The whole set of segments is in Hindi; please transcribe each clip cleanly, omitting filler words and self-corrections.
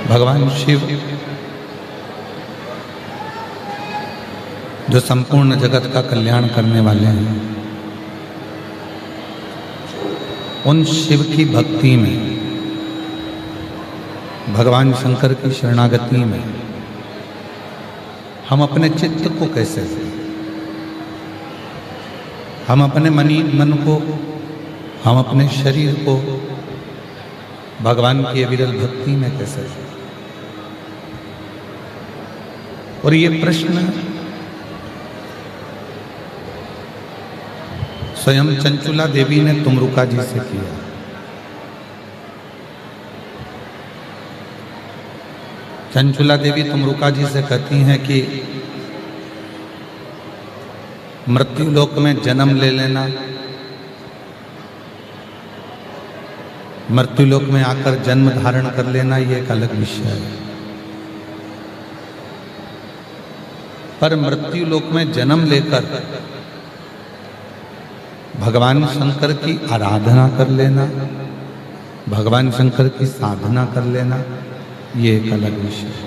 भगवान शिव जो संपूर्ण जगत का कल्याण करने वाले हैं, उन शिव की भक्ति में, भगवान शंकर की शरणागति में हम अपने चित्त को कैसे दें, हम अपने मन को, हम अपने शरीर को भगवान की अविरल भक्ति में कैसे दें। और ये प्रश्न स्वयं चंचुला देवी ने तुमरुका जी से किया। चंचुला देवी तुमरुका जी से कहती हैं कि मृत्यु लोक में जन्म ले लेना, मृत्यु लोक में आकर जन्म धारण कर लेना, ये एक अलग विषय है। पर मृत्यु लोक में जन्म लेकर भगवान शंकर की आराधना कर लेना, भगवान शंकर की साधना कर लेना, ये एक अलग विषय है।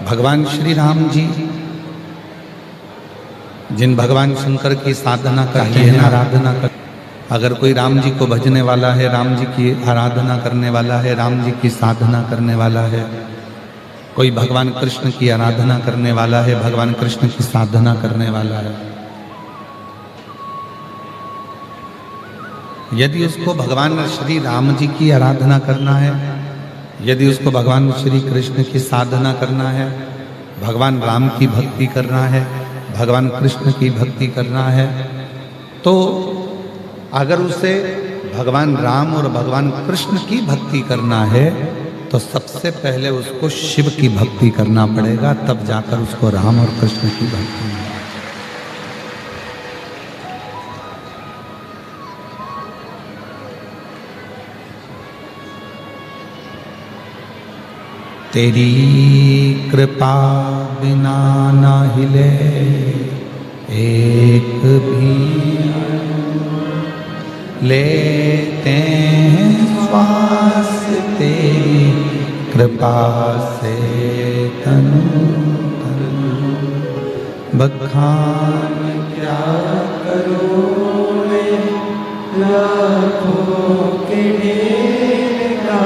भगवान श्री राम जी जिन भगवान शंकर की साधना करते हैं, आराधना कर, अगर कोई राम जी को भजने वाला है, राम जी की आराधना करने वाला है, राम जी की साधना करने वाला है, कोई भगवान कृष्ण की आराधना करने वाला है, भगवान कृष्ण की साधना करने वाला है, यदि उसको भगवान श्री राम जी की आराधना करना है, यदि उसको भगवान श्री कृष्ण की साधना करना है, भगवान राम की भक्ति करना है, भगवान कृष्ण की भक्ति करना है, तो अगर उसे भगवान राम और भगवान कृष्ण की भक्ति करना है तो सबसे पहले उसको शिव की भक्ति करना पड़ेगा, तब जाकर उसको राम और कृष्ण की भक्ति। तेरी कृपा बिना ना हिले एक भी, लेते हैं श्वास तेरी कृपा से तनु तनु, बखान क्या करूं मैं लाखों के ढेर का,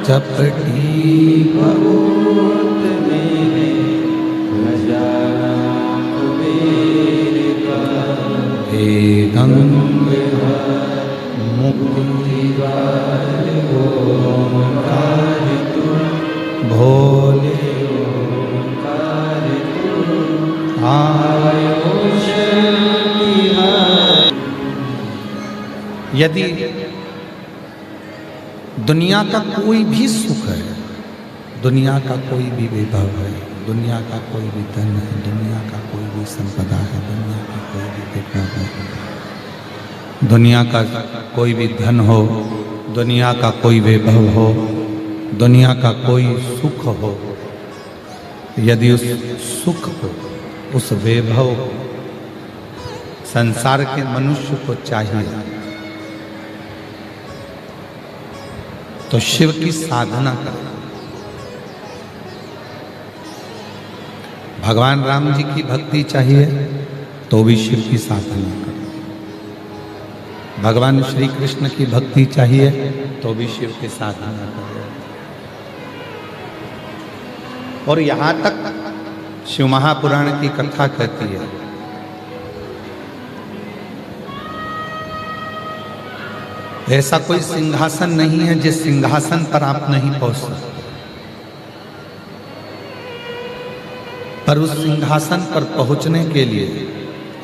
चपटी बहुत मेरे नजारा कुबेर का, हे गंगा मुक्ति वाले ओंकार तू, भोले ओंकार तू, आयो शक्ति। यदि दुनिया का कोई भी सुख है, दुनिया का कोई भी वैभव है, दुनिया का कोई भी धन है, दुनिया का कोई भी संपदा है, दुनिया का कोई भी वैभव है, दुनिया का कोई भी धन हो, दुनिया का कोई वैभव हो, दुनिया का कोई सुख हो, यदि उस सुख को, उस वैभव को संसार के मनुष्य को चाहिए तो शिव की साधना करें। भगवान राम जी की भक्ति चाहिए तो भी शिव की साधना करें, भगवान श्री कृष्ण की भक्ति चाहिए तो भी शिव की साधना करें। और यहाँ तक शिव महापुराण की कथा कहती है, ऐसा कोई सिंहासन नहीं है जिस सिंहासन पर आप नहीं पहुंच सकते, पर उस सिंहासन पर पहुंचने के लिए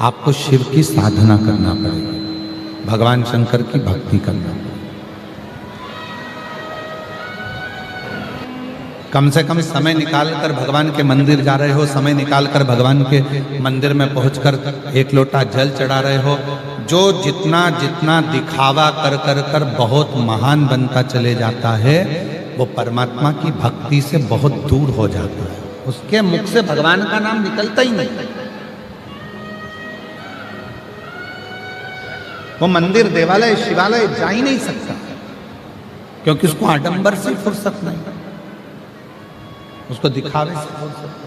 आपको शिव की साधना करना पड़ेगी, भगवान शंकर की भक्ति करना पड़ेगी। कम से कम समय निकालकर भगवान के मंदिर जा रहे हो, समय निकालकर भगवान के मंदिर में पहुंचकर एक लोटा जल चढ़ा रहे हो। जो जितना जितना दिखावा कर कर कर बहुत महान बनता चले जाता है, वो परमात्मा की भक्ति से बहुत दूर हो जाता है, उसके मुख से भगवान का नाम निकलता ही नहीं। वो मंदिर, देवालय, शिवालय जा ही नहीं सकता, क्योंकि उसको आडंबर से फुर्सत नहीं, उसको दिखावे से फुर्सत।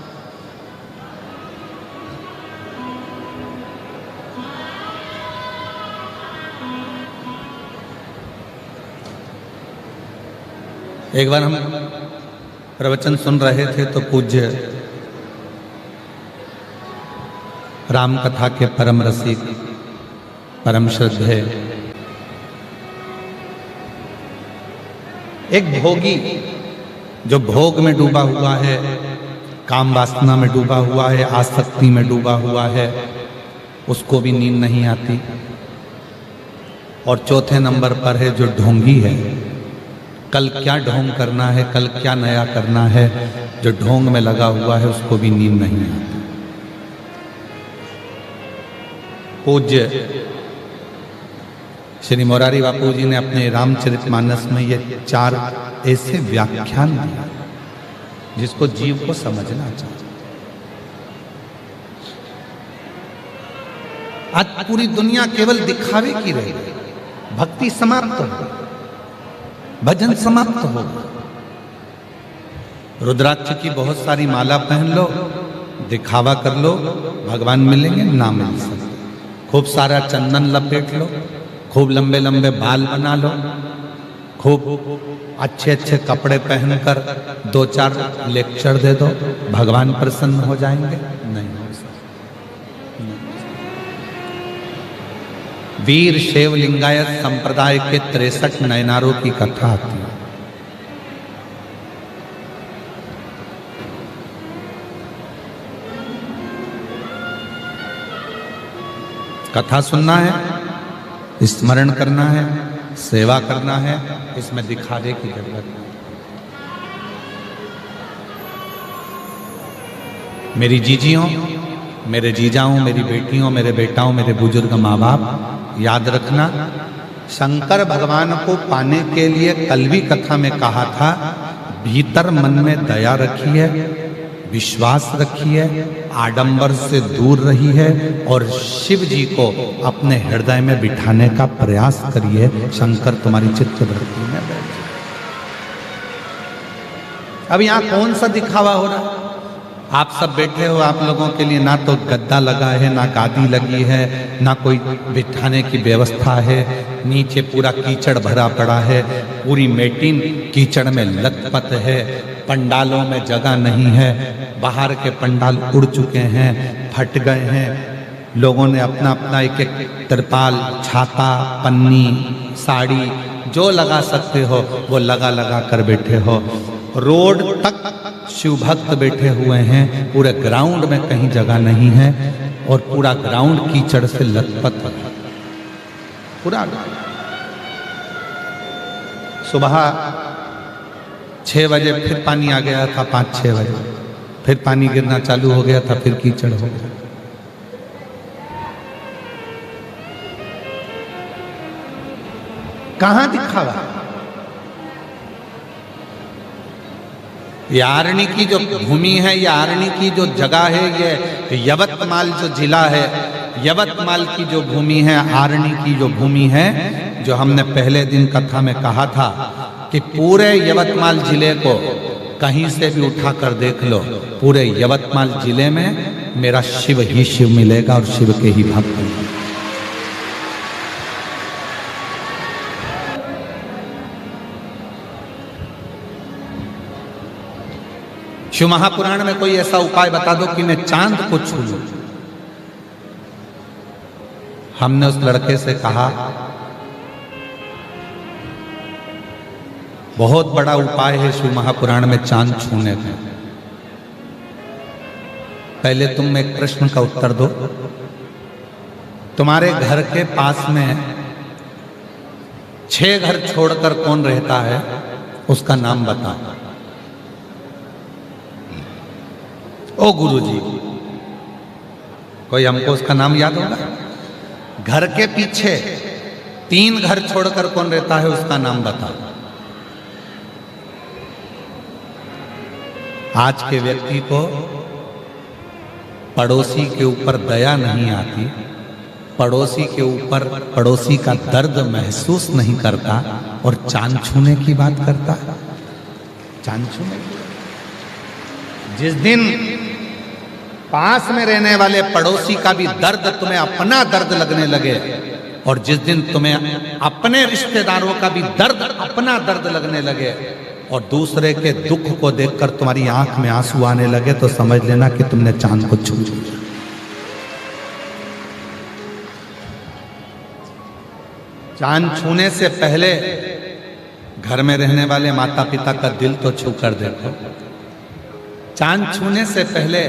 एक बार हम प्रवचन सुन रहे थे तो पूज्य राम कथा के परम रसिक, परम श्रद्धेय एक भोगी जो भोग में डूबा हुआ है, काम वासना में डूबा हुआ है, आसक्ति में डूबा हुआ है, उसको भी नींद नहीं आती। और चौथे नंबर पर है जो ढोंगी है, कल क्या ढोंग करना है, कल क्या नया करना है, जो ढोंग में लगा हुआ है उसको भी नींद नहीं आती। पूज्य श्री मोरारी बापू जी ने अपने रामचरितमानस में ये 4 ऐसे व्याख्यान दिए जिसको जीव को समझना चाहिए। आज पूरी दुनिया केवल दिखावे की रही है, भक्ति समाप्त हो गई, भजन समाप्त हो गया। रुद्राक्ष की बहुत सारी माला पहन लो, दिखावा कर लो, भगवान मिलेंगे ना मिल सकते। खूब सारा चंदन लपेट लो, खूब लंबे लंबे बाल बना लो, खूब अच्छे अच्छे कपड़े पहनकर 2-4 लेक्चर दे दो, भगवान प्रसन्न हो जाएंगे? नहीं हो सकते। वीर शैव लिंगायत संप्रदाय के 63 नयनारों की कथा आती है। कथा सुनना है, स्मरण करना है, सेवा करना है, इसमें दिखावे की जरूरत नहीं। मेरी जीजियों, मेरे जीजाओं, मेरी बेटियों, मेरे बेटाओं, मेरे बुजुर्ग माँ बाप, याद रखना, शंकर भगवान को पाने के लिए कल भी कथा में कहा था, भीतर मन में दया रखिए, विश्वास रखिए, आडंबर से दूर रही है और शिव जी को अपने हृदय में बिठाने का प्रयास करिए। शंकर तुम्हारी चित्त वृत्ति में बैठ जाए। अब यहां कौन सा दिखावा हो रहा है? आप सब बैठे हो, आप लोगों के लिए ना तो गद्दा लगा है, ना गादी लगी है, ना कोई बिठाने की व्यवस्था है, नीचे पूरा कीचड़ भरा पड़ा है, पूरी मेटिन कीचड़ में लथपथ है, पंडालों में जगह नहीं है, बाहर के पंडाल उड़ चुके हैं, फट गए हैं, लोगों ने अपना अपना एक एक तिरपाल, छाता, पन्नी, साड़ी जो लगा सकते हो वो लगा लगा कर बैठे हो। रोड तक शिव भक्त बैठे हुए हैं, पूरे ग्राउंड में कहीं जगह नहीं है और पूरा ग्राउंड कीचड़ से लथपथ है। पूरा सुबह 6 बजे फिर पानी आ गया था, 5-6 बजे फिर पानी गिरना चालू हो गया था, फिर कीचड़ हो गया। कहां दिखावा? ये आरणी की जो भूमि है, ये आरणी की जो जगह है, ये यवतमाल जो जिला है, यवतमाल की जो भूमि है, आरणी की जो भूमि है, जो हमने पहले दिन कथा में कहा था कि पूरे यवतमाल जिले को कहीं से भी उठा कर देख लो, पूरे यवतमाल जिले में मेरा शिव ही शिव मिलेगा और शिव के ही भक्त हैं। शिव महापुराण में कोई ऐसा उपाय बता दो कि मैं चांद को छू लूं। हमने उस लड़के से कहा, बहुत बड़ा उपाय है शिव महापुराण में चांद छूने का। पहले तुम एक प्रश्न का उत्तर दो, तुम्हारे घर के पास में 6 घर छोड़कर कौन रहता है, उसका नाम बताओ। ओ गुरुजी, कोई हमको उसका नाम याद होगा? घर के पीछे 3 घर छोड़कर कौन रहता है, उसका नाम बताओ। आज के व्यक्ति को पड़ोसी के ऊपर दया नहीं आती, पड़ोसी के ऊपर पड़ोसी का दर्द महसूस नहीं करता और चांद छूने की बात करता। चांद छूने जिस दिन पास में रहने वाले पड़ोसी का भी दर्द तुम्हें अपना दर्द लगने लगे और जिस दिन तुम्हें अपने रिश्तेदारों का भी दर्द अपना दर्द लगने लगे और दूसरे के दुख को देखकर तुम्हारी आंख में आंसू आने लगे तो समझ लेना कि तुमने चांद को छू लिया। चांद छूने से पहले घर में रहने वाले माता पिता का दिल तो छू कर देखो। चांद छूने से पहले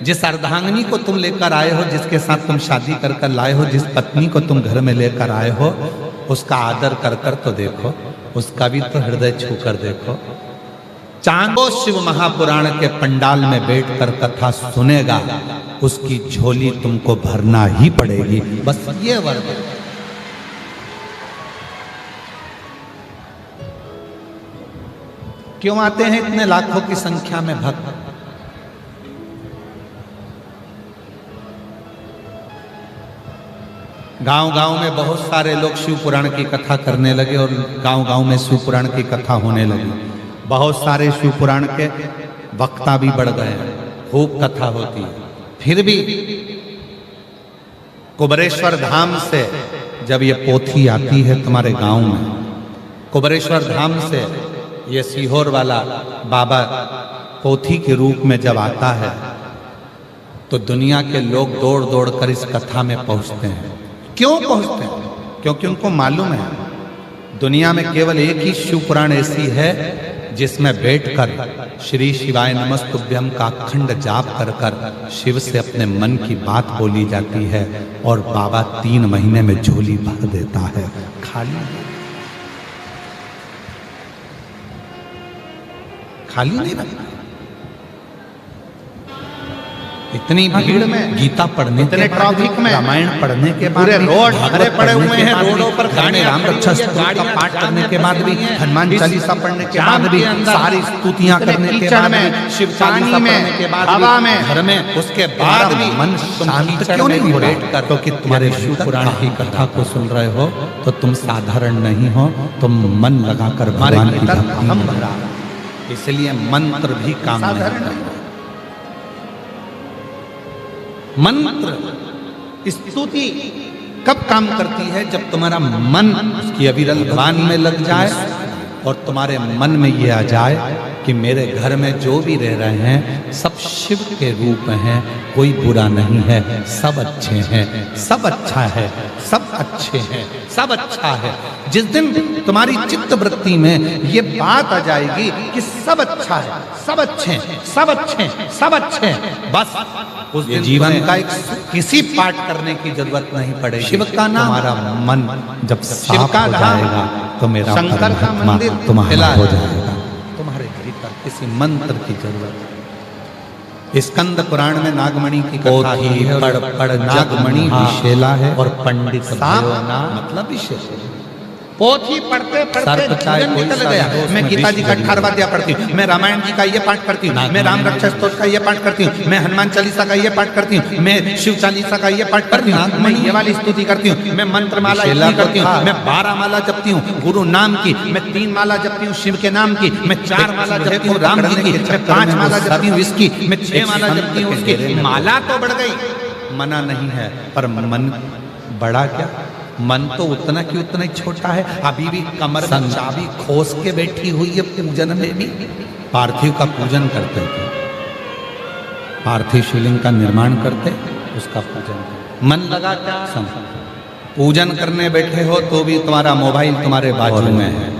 जिस अर्धांगिनी को तुम लेकर आए हो, जिसके साथ तुम शादी कर कर लाए हो, जिस पत्नी को तुम घर में लेकर आए हो, उसका आदर कर कर तो देखो, उसका भी तो हृदय छू कर देखो। चांद शिव महापुराण के पंडाल में बैठकर कथा सुनेगा, उसकी झोली तुमको भरना ही पड़ेगी। बस ये वर्ग क्यों आते हैं इतने लाखों की संख्या में भक्त? गांव-गांव में बहुत सारे लोग शिव पुराण की कथा करने लगे और गांव-गांव में शिव पुराण की कथा होने लगी। बहुत सारे शिव पुराण के वक्ता भी बढ़ गए, खूब कथा होती है। फिर भी कुबरेश्वर धाम से जब ये पोथी आती है तुम्हारे गांव में, कुबरेश्वर धाम से ये सीहोर वाला बाबा पोथी के रूप में जब आता है तो दुनिया के लोग दौड़ दौड़ कर इस कथा में पहुंचते हैं। क्यों पहुंचते हैं? क्योंकि उनको मालूम है दुनिया में केवल एक ही शिव पुराण ऐसी है जिसमें बैठकर श्री शिवाय नमस्तुभ्यम का अखंड जाप कर कर शिव से अपने मन की बात बोली जाती है और बाबा 3 महीने में झोली भर देता है। खाली नहीं रखता। इतनी भीड़ में गीता पढ़ने, इतने ट्रैफिक में रामायण पढ़ने के बाद पूरे रोड भरे पड़े हुए हैं, रोडों पर गाड़ी, राम रक्षा स्तोत्र का पाठ करने के बाद भी, हनुमान चालीसा पढ़ने के बाद भी, सारी स्तुतियां करने के बाद में, शिव चालीसा पढ़ने के बाद हवा में, घर में, उसके बाद भी मन शांत क्यों नहीं हो रहा? क्योंकि तुम्हारे शिव पुराण की कथा को सुन रहे हो तो तुम साधारण नहीं हो, तुम मन लगाकर भगवान की भक्ति, इसलिए मंत्र भी काम नहीं करता। मंत्र स्तुति कब काम करती है? जब तुम्हारा मन उसकी अविरल ध्यान में लग जाए और तुम्हारे मन में ये आ जाए कि मेरे घर में जो भी रह रहे हैं सब शिव के रूप हैं, कोई बुरा नहीं है, सब अच्छे हैं, सब अच्छा है, सब अच्छे हैं, सब अच्छा है। जिस दिन तुम्हारी चित्त वृत्ति में ये बात आ जाएगी कि सब अच्छा है, सब अच्छे हैं, सब अच्छे हैं, सब अच्छे हैं, बस उस दिन जीवन का एक किसी पाठ करने की जरूरत नहीं पड़ेगी। शिव का नाम, तुम्हारा मन जब साफ हो जाएगा तो मेरा शंकर का मंदिर तुम्हारा हो जाएगा। तुम्हारे भीतर किसी मंत्र की जरूरत। स्कंद पुराण में नागमणि की कथा है, पढ़ नागमणि विशेला है और पंडित मतलब विशेष। पोथी पढ़ते पढ़ते निकल गया। मैं गीता जी का 18वां अध्याय पढ़ती हूँ, मैं रामायण जी का ये पाठ करती हूँ, मैं राम रक्षा स्तोत्र का ये पाठ करती हूँ, मैं हनुमान चालीसा का ये पाठ करती हूँ, मैं शिव चालीसा का ये पाठ करती हूँ, मैं ये वाली स्तुति करती हूँ, मैं मंत्र माला करती हूँ, मैं 12 माला जपती हूँ गुरु नाम की, मैं 3 माला जपती हूँ शिव के नाम की, मैं 4 माला जपती हूँ राम जी की, मैं 5 माला जपती हूँ इसकी, मैं 6 माला जपती हूँ उसकी। माला तो बढ़ गई, मना नहीं है, पर मन बड़ा क्या? मन तो उतना की उतना ही छोटा है। अभी भी कमर में चाबी खोस के बैठी हुई है। पूजन में भी पार्थिव का पूजन करते थे, पार्थिव शिवलिंग का निर्माण करते, उसका पूजन करते। मन लगा क्या? पूजन करने बैठे हो तो भी तुम्हारा मोबाइल तुम्हारे बाजू में है।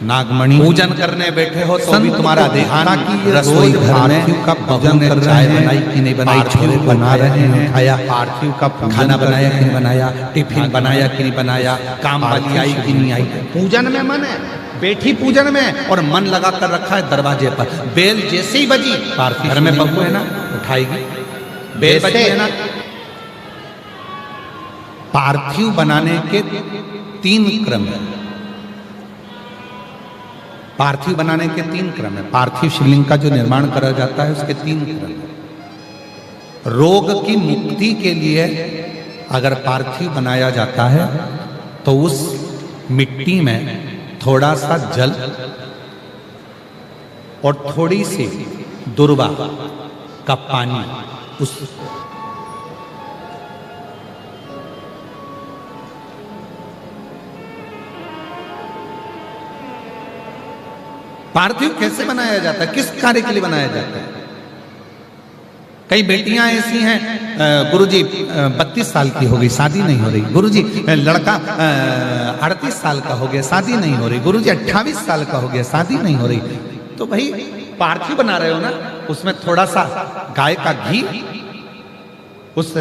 नागमणि पूजन करने बैठे हो तो भी तुम्हारा ध्यान की रसोई घर में का पूजन कर रहे हैं, बनाई कि नहीं बनाई, छोले बना रहे हैं, खाया पार्थिव का खाना बनाया कि नहीं बनाया, टिफिन बनाया कि नहीं बनाया, काम वाली आई कि नहीं आई। पूजन में मन है, बैठी पूजन में और मन लगा कर रखा है दरवाजे पर। बेल जैसे ही बजी, पार्थिव घर में बहू है ना उठाएगी, बेल बजी है ना। पार्थिव बनाने के 3 क्रम है। पार्थिव बनाने के 3 क्रम है। पार्थिव शिवलिंग का जो निर्माण करा जाता है उसके 3 क्रम है। रोग की मुक्ति के लिए अगर पार्थिव बनाया जाता है तो उस मिट्टी में थोड़ा सा जल और थोड़ी सी दुर्वा का पानी उस पार्थिव कैसे बनाया जाता है, किस कार्य के लिए बनाया जाता है? कई बेटियां ऐसी हैं, गुरुजी 32 साल की हो गई, शादी नहीं हो रही। गुरुजी लड़का 38 साल का हो गया, शादी नहीं हो रही। गुरुजी 28 साल का हो गया, शादी नहीं हो रही। तो भाई पार्थिव बना रहे हो ना, उसमें थोड़ा सा गाय का घी उस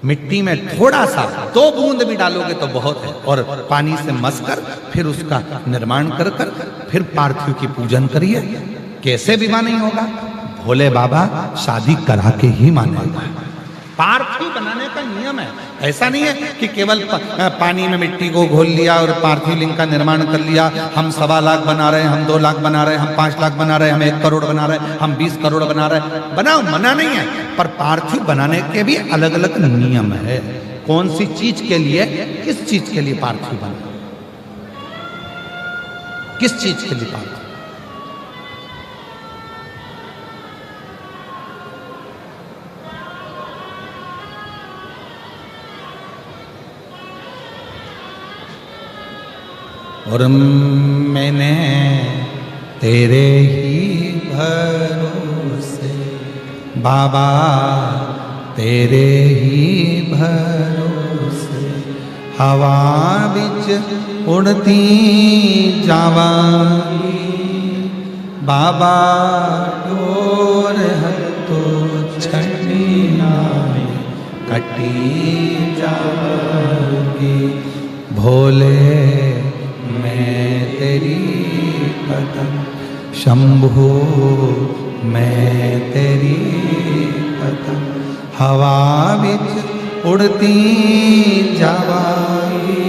मिट्टी में थोड़ा सा 2 बूंद भी डालोगे तो बहुत है, और पानी से मसकर फिर उसका निर्माण कर कर फिर पार्थिव की पूजन करिए। कैसे विवाह नहीं होगा? भोले बाबा शादी करा के ही मानेगा। पार्थिव बनाने का नियम है, ऐसा नहीं है कि केवल पानी में मिट्टी को घोल लिया और पार्थिव लिंग का निर्माण कर लिया। हम 1.25 लाख बना रहे हैं, हम 2 लाख बना रहे हैं, हम 5 लाख बना रहे हैं, हम 1 करोड़ बना रहे हैं, हम 20 करोड़ बना रहे हैं। बनाओ, मना नहीं है, पर पार्थिव बनाने के भी अलग अलग नियम है। कौन सी चीज के लिए, किस चीज के लिए पार्थिव बना, किस चीज के लिए पार्थिव? और मैंने तेरे ही भरोसे बाबा, तेरे ही भरोसे हवा बिच उड़ती जावांगी। बाबा डोर हतो छठी नाई कटी जावांगी। भोले मैं तेरी पतंग, शंभो मैं तेरी पतंग, हवा बिच उड़ती जावांगी।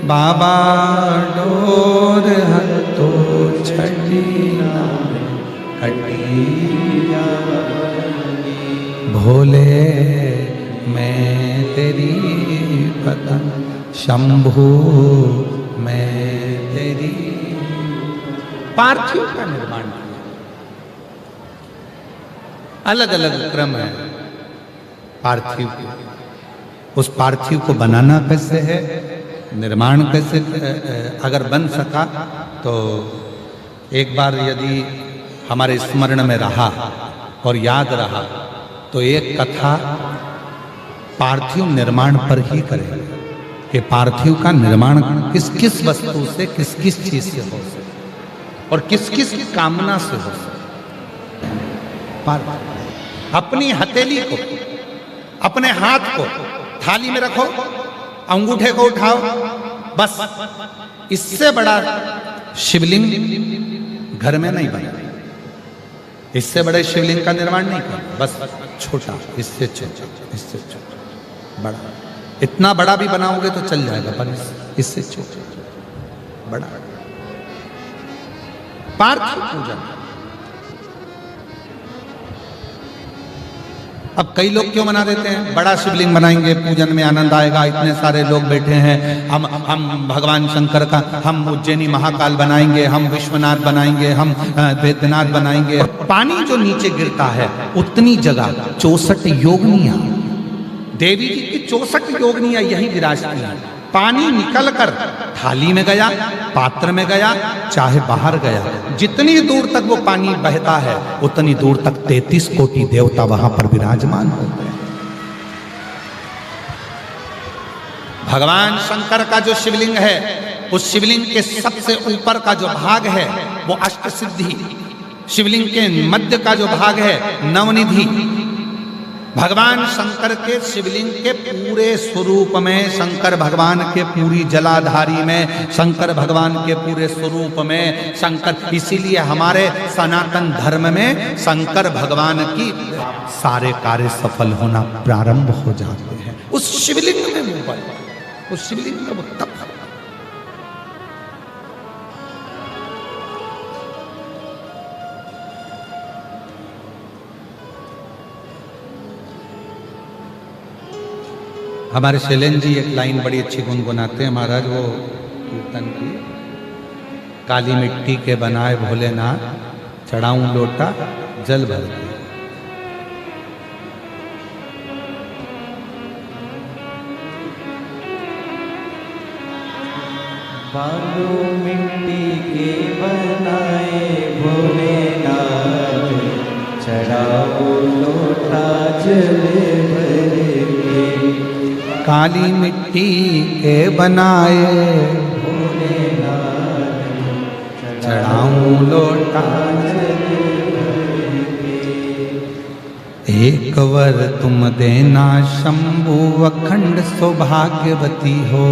बाबा डोर हतो छठी नाई कटी जावांगी। भोले मैं तेरी पतंग, शंभो मैं तेरी। पार्थिव का निर्माण किया, अलग अलग क्रम है पार्थिव के। उस पार्थिव को बनाना कैसे है, निर्माण कैसे, अगर बन सका तो एक बार यदि हमारे स्मरण में रहा और याद रहा तो एक कथा पार्थिव निर्माण पर ही करेंगे कि पार्थिव का निर्माण किस किस वस्तु से, किस किस चीज से हो सकता और किस किस कामना से हो सकता। अपनी हथेली को, अपने हाथ को थाली में रखो, अंगूठे को उठाओ, बस इससे बड़ा शिवलिंग घर में नहीं बना, इससे बड़े शिवलिंग का निर्माण नहीं कर, बस छोटा, इससे छोटा, इससे छोटा, बड़ा। इतना बड़ा भी बनाओगे तो चल जाएगा, पर इससे छोटा बड़ा। पार्थिव पूजन। अब कई लोग क्यों बना देते हैं, बड़ा शिवलिंग बनाएंगे, पूजन में आनंद आएगा, इतने सारे लोग बैठे हैं, हम भगवान शंकर का, हम उज्जैनी महाकाल बनाएंगे, हम विश्वनाथ बनाएंगे, हम वैद्यनाथ बनाएंगे। पानी जो नीचे गिरता है उतनी जगह 64 योगिनियां, देवी जी की 64 योगिनियां यही विराजती हैं। पानी निकलकर थाली में गया, पात्र में गया, चाहे बाहर गया, जितनी दूर तक वो पानी बहता है उतनी दूर तक 33 कोटि देवता वहां पर विराजमान होते हैं। भगवान शंकर का जो शिवलिंग है, उस शिवलिंग के सबसे ऊपर का जो भाग है वो अष्ट सिद्धि, शिवलिंग के मध्य का जो भाग है नवनिधि। भगवान शंकर के शिवलिंग के पूरे स्वरूप में, शंकर भगवान के पूरी जलाधारी में, शंकर भगवान के पूरे स्वरूप में शंकर, इसीलिए हमारे सनातन धर्म में शंकर भगवान की सारे कार्य सफल होना प्रारंभ हो जाते हैं उस शिवलिंग में। वो उस शिवलिंग में वो तप। हमारे शैलेंद्र जी एक लाइन बड़ी अच्छी गुनगुनाते हैं महाराज, वो कीर्तन की, काली मिट्टी के बनाए भोलेनाथ, चढ़ाऊं लोटा जल भर के। बालू मिट्टी के बनाए भोलेनाथ, चढ़ाओ लोटा जल भर के। काली मिट्टी के बनाए भोलेनाथ, चढ़ाऊं लोटा जल भर के। एक वर तुम देना शंभु अखंड सौभाग्यवती हो,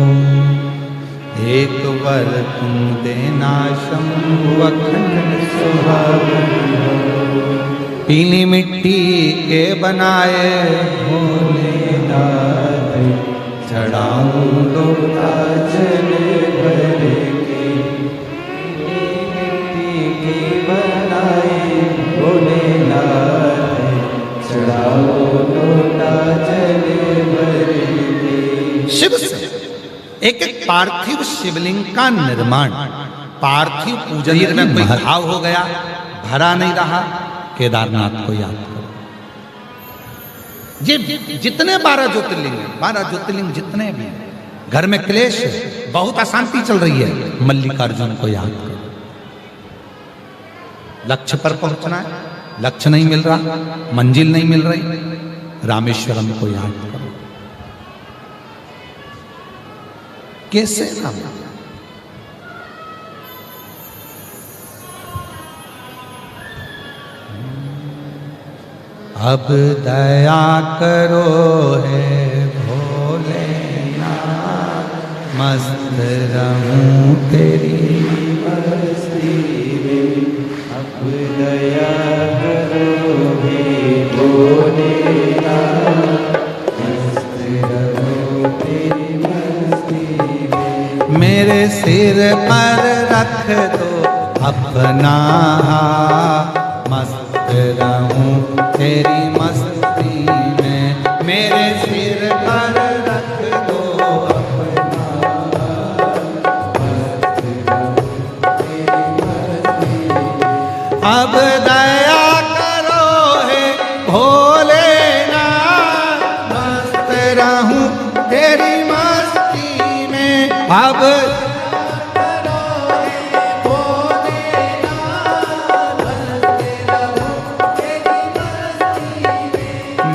एक वर तुम देना शंभु अखंड सौभाग्यवती हो। पीली मिट्टी के बनाए भोलेनाथ, चढ़ाऊं लोटा जल भर के। मिट्टी के बनाए भोलेनाथ, चढ़ाओ लोटा जल भर के। शिव से एक एक पार्थिव शिवलिंग का निर्माण, पार्थिव पूजन में कोई भाव हो गया, भरा नहीं रहा, केदारनाथ को याद करो। ये जितने 12 ज्योतिर्लिंग हैं, 12 ज्योतिर्लिंग जितने भी हैं, घर में क्लेश है, बहुत अशांति चल रही है, मल्लिकार्जुन को याद करो। लक्ष्य पर पहुंचना है, लक्ष्य नहीं मिल रहा, मंजिल नहीं मिल रही, रामेश्वरम को याद करो। कैसे राम? अब दया करो है भोलेनाथ, मस्त रहूं तेरी मस्ती में। अब दया करो हे भोलेनाथ, मस्त रहो तेरी मस्ती में। मेरे सिर पर रख दो अपना हाथ, मस्त रहूं तेरी मस्ती में। मेरे सिर पर रख दो अपना हाथ, मस्त रहूं तेरी मस्ती में। अब दया करो हे भोलेनाथ, मस्त रहूं तेरी मस्ती में। अब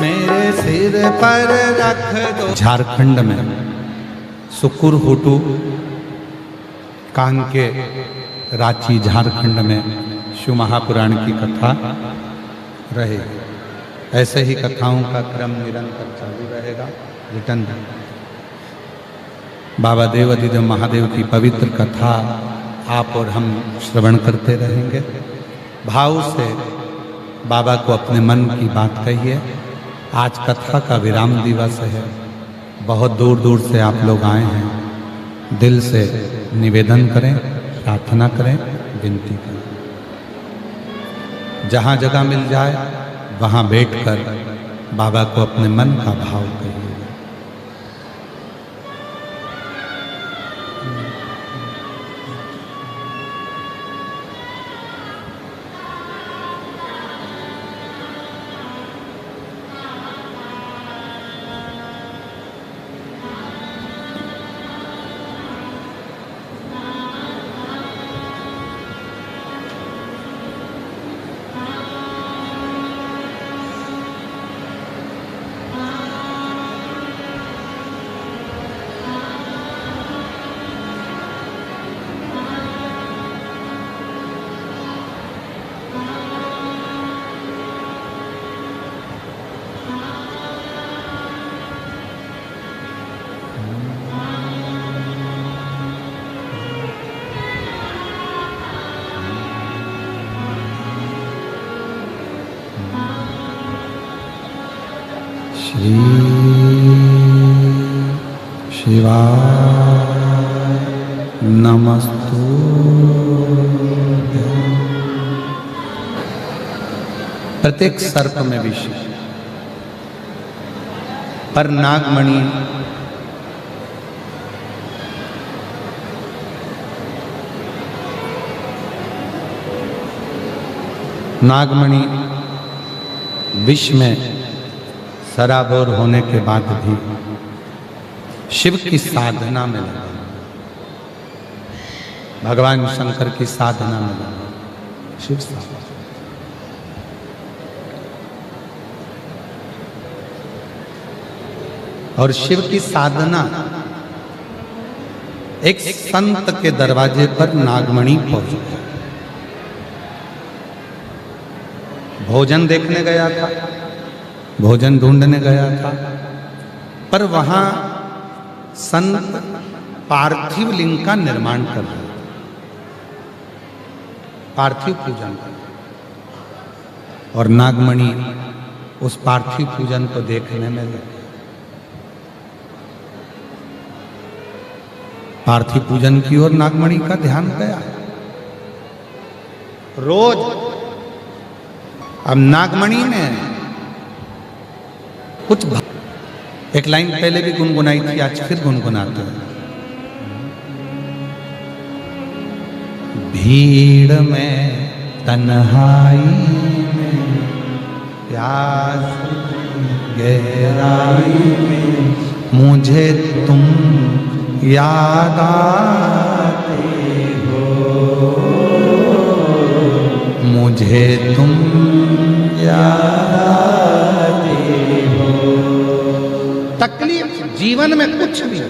मेरे सिर पर रख दो। झारखंड में सुकुर हुटू कांके रांची झारखंड में शिव महापुराण की कथा रहेगी। ऐसे ही कथाओं का क्रम निरंतर चालू रहेगा। रिटर्न बाबा देव अधिदेव महादेव की पवित्र कथा आप और हम श्रवण करते रहेंगे। भाव से बाबा को अपने मन की बात कहिए। आज कथा का विराम दिवस है, बहुत दूर दूर से आप लोग आए हैं। दिल से निवेदन करें, प्रार्थना करें, विनती करें। जहाँ जगह मिल जाए वहाँ बैठकर बाबा को अपने मन का भाव कहिए। श्री शिवाय नमस्तुभ्यं। प्रत्येक सर्प में भी शिव, पर नागमणि विष में सराबोर होने के बाद भी शिव की साधना में लगा, भगवान शंकर की साधना में लगा, शिव साधना। और शिव की साधना एक संत के दरवाजे पर नागमणि पहुंच गया। भोजन देखने गया था, भोजन ढूंढने गया था, पर वहां संत पार्थिव लिंग का निर्माण कर रहे थे, पार्थिव पूजन कर रहे। और नागमणि उस पार्थिव पूजन को देखने में लगे। पार्थिव पूजन की ओर नागमणि का ध्यान गया। रोज अब नागमणि ने कुछ एक लाइन पहले भी गुनगुनाई थी, आज फिर गुनगुनाते हैं। भीड़ में तन्हाई में प्यास गहराई में मुझे तुम याद आते हो, मुझे तुम याद आते हो। तकलीफ जीवन में कुछ भी,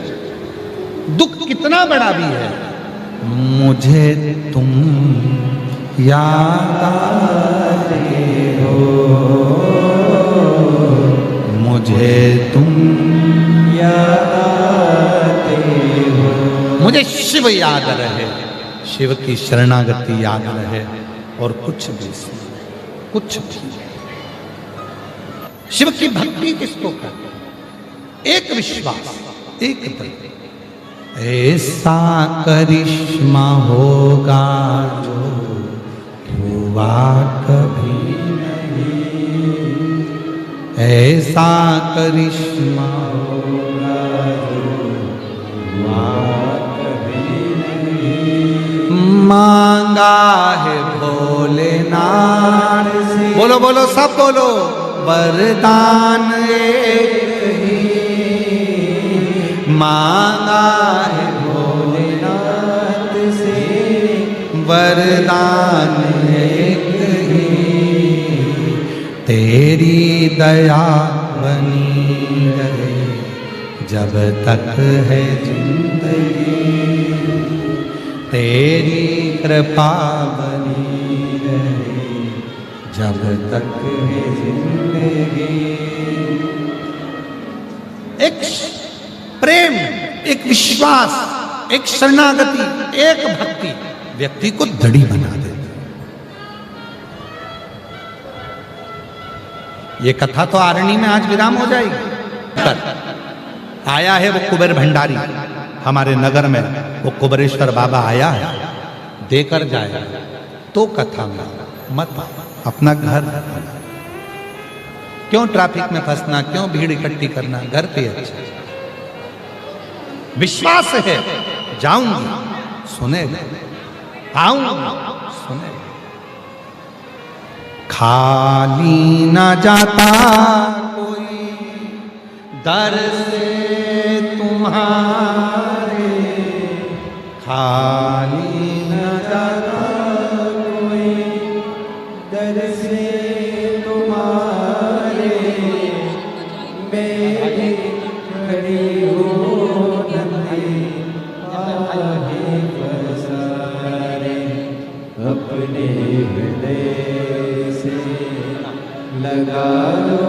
दुख कितना बड़ा भी है, मुझे तुम याद आते हो, मुझे तुम याद आते हो। मुझे शिव याद रहे, शिव की शरणागति याद रहे, और कुछ भी, कुछ भी। शिव की भक्ति किसको करते? एक विश्वास, एक दल। ऐसा करिश्मा होगा जो हुआ कभी नहीं, ऐसा करिश्मा होगा जो हुआ कभी नहीं। मांगा है भोलेनाथ से, बोलो बोलो सब बोलो, वरदान एक ही। मांगा है भोलेनाथ से वरदान एक ही, तेरी दया बनी रहे जब तक है जिंदगी, तेरी कृपा बनी रहे जब तक है जिंदगी। एक प्रेम, एक विश्वास, एक शरणागति, एक भक्ति व्यक्ति को दृढ़ बना देती। ये कथा तो आरणी में आज विराम हो जाएगी। आया है वो कुबेर भंडारी हमारे नगर में, वो कुबेरेश्वर बाबा आया है, देकर जाए तो कथा में मत अपना घर, क्यों ट्रैफिक में फंसना, क्यों भीड़ इकट्ठी करना, घर पे अच्छा। विश्वास है जाऊंगी सुनेगा, आऊंगी सुनेगा। खाली ना जाता कोई दर से तुम्हारे, खाली ना जाता कोई दर से तुम्हारे, मेरी खड़ी हो अपने हृदय से लगा लो,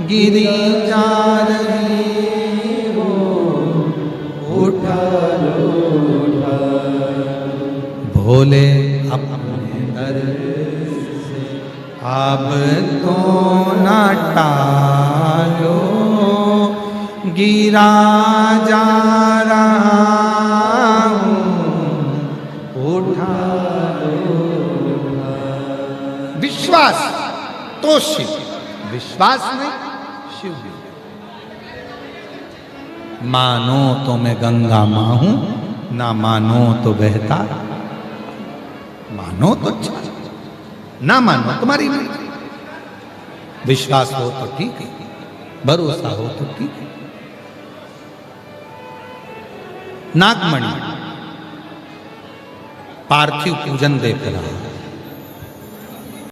गिरी जा रही हो, उठा लो, भोले अपने दर से अब तो न टालो, गिरा जा रहा हूँ, उठा लो। विश्वास तो शिव, विश्वास नहीं, शिव भी। मानो तो मैं गंगा मां हूं, ना मानो तो बहता। मानो तो अच्छा, ना मानो तुम्हारी मर्जी। विश्वास हो तो ठीक है, भरोसा हो तो ठीक है। नागमणि पार्थिव पूजन देख रहा है,